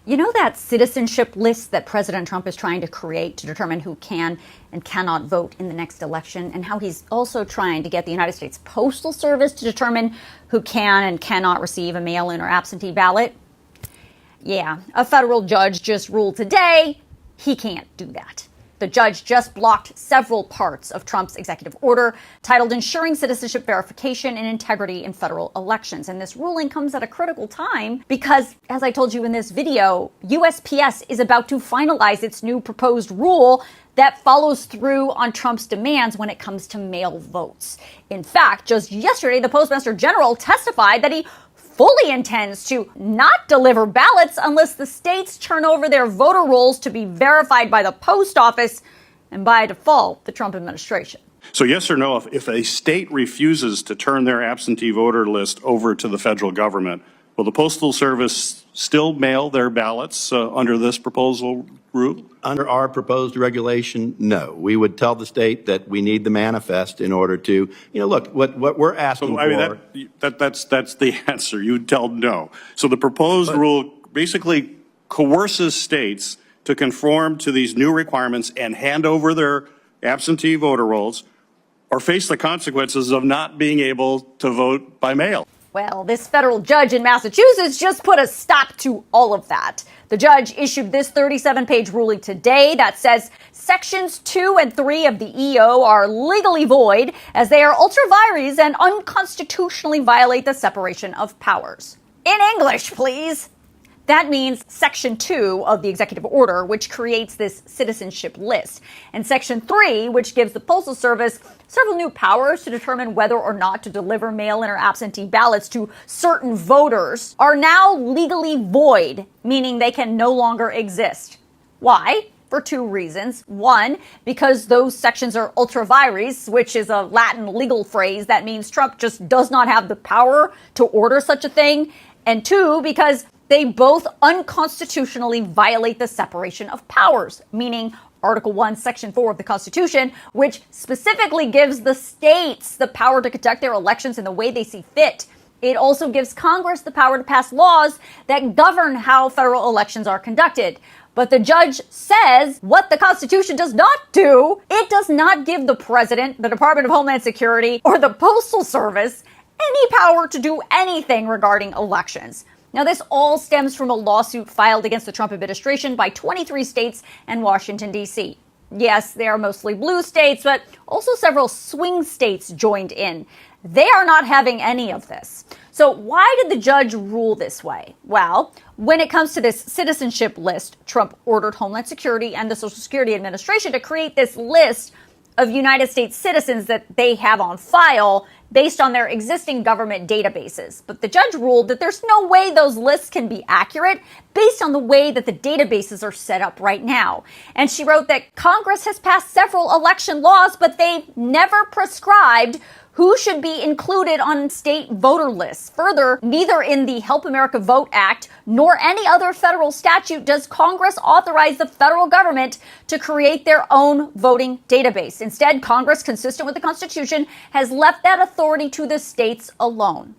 You know that citizenship list that President Trump is trying to create to determine who can and cannot vote in the next election, and how he's also trying to get the United States Postal Service to determine who can and cannot receive a mail-in or absentee ballot? Yeah, a federal judge just ruled today he can't do that. The judge just blocked several parts of Trump's executive order titled Ensuring Citizenship Verification and Integrity in Federal Elections. And this ruling comes at a critical time because, as I told you in this video, USPS is about to finalize its new proposed rule that follows through on Trump's demands when it comes to mail votes. In fact, just yesterday, the Postmaster General testified that he fully intends to not deliver ballots unless the states turn over their voter rolls to be verified by the post office and, by default, the Trump administration. So yes or no, if a state refuses to turn their absentee voter list over to the federal government, will the Postal Service still mail their ballots under this proposal rule? Under our proposed regulation, no. We would tell the state that we need the manifest in order to, look, what we're asking for. That's the answer. You would tell no. So the proposed rule basically coerces states to conform to these new requirements and hand over their absentee voter rolls or face the consequences of not being able to vote by mail. Well, this federal judge in Massachusetts just put a stop to all of that. The judge issued this 37-page ruling today that says Sections 2 and 3 of the EO are legally void as they are ultra vires and unconstitutionally violate the separation of powers. In English, please. That means Section 2 of the executive order, which creates this citizenship list, and Section 3, which gives the Postal Service several new powers to determine whether or not to deliver mail-in or absentee ballots to certain voters, are now legally void, meaning they can no longer exist. Why? For two reasons. One, because those sections are ultra vires, which is a Latin legal phrase that means Trump just does not have the power to order such a thing. And two, because they both unconstitutionally violate the separation of powers, meaning Article 1, Section 4 of the Constitution, which specifically gives the states the power to conduct their elections in the way they see fit. It also gives Congress the power to pass laws that govern how federal elections are conducted. But the judge says what the Constitution does not do. It does not give the president, the Department of Homeland Security, or the Postal Service any power to do anything regarding elections. Now, this all stems from a lawsuit filed against the Trump administration by 23 states and Washington, D.C. Yes, they are mostly blue states, but also several swing states joined in. They are not having any of this. So why did the judge rule this way? Well, when it comes to this citizenship list, Trump ordered Homeland Security and the Social Security Administration to create this list of United States citizens that they have on file based on their existing government databases. But the judge ruled that there's no way those lists can be accurate based on the way that the databases are set up right now. And she wrote that Congress has passed several election laws, but they've never prescribed who should be included on state voter lists. Further, neither in the Help America Vote Act nor any other federal statute does Congress authorize the federal government to create their own voting database. Instead, Congress, consistent with the Constitution, has left that authority to the states alone.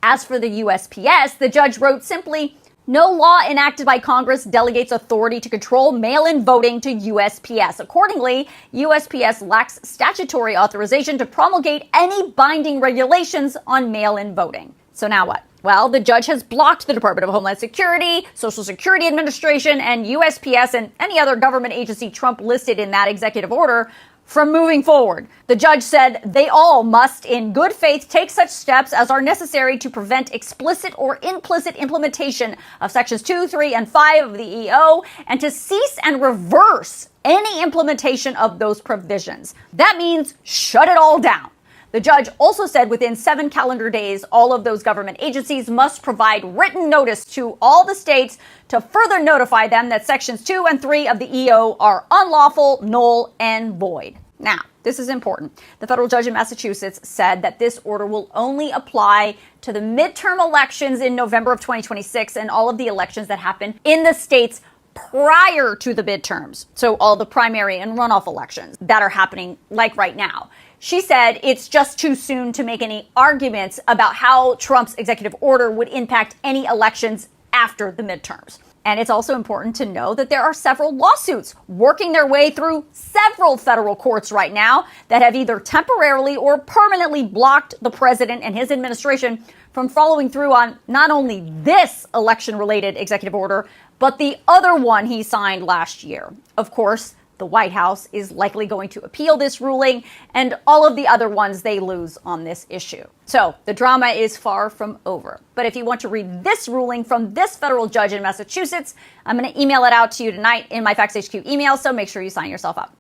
As for the USPS, the judge wrote simply, no law enacted by Congress delegates authority to control mail-in voting to USPS. Accordingly, USPS lacks statutory authorization to promulgate any binding regulations on mail-in voting. So now what? Well, the judge has blocked the Department of Homeland Security, Social Security Administration, and USPS and any other government agency Trump listed in that executive order from moving forward. The judge said they all must, in good faith, take such steps as are necessary to prevent explicit or implicit implementation of Sections 2, 3, and 5 of the EO, and to cease and reverse any implementation of those provisions. That means shut it all down. The judge also said within 7 calendar days, all of those government agencies must provide written notice to all the states to further notify them that Sections 2 and 3 of the EO are unlawful, null, and void. Now, this is important. The federal judge in Massachusetts said that this order will only apply to the midterm elections in November of 2026 and all of the elections that happen in the states prior to the midterms. So all the primary and runoff elections that are happening like right now. She said it's just too soon to make any arguments about how Trump's executive order would impact any elections after the midterms. And it's also important to know that there are several lawsuits working their way through several federal courts right now that have either temporarily or permanently blocked the president and his administration from following through on not only this election-related executive order, but the other one he signed last year. Of course, the White House is likely going to appeal this ruling and all of the other ones they lose on this issue. So the drama is far from over. But if you want to read this ruling from this federal judge in Massachusetts, I'm going to email it out to you tonight in my Facts HQ email, so make sure you sign yourself up.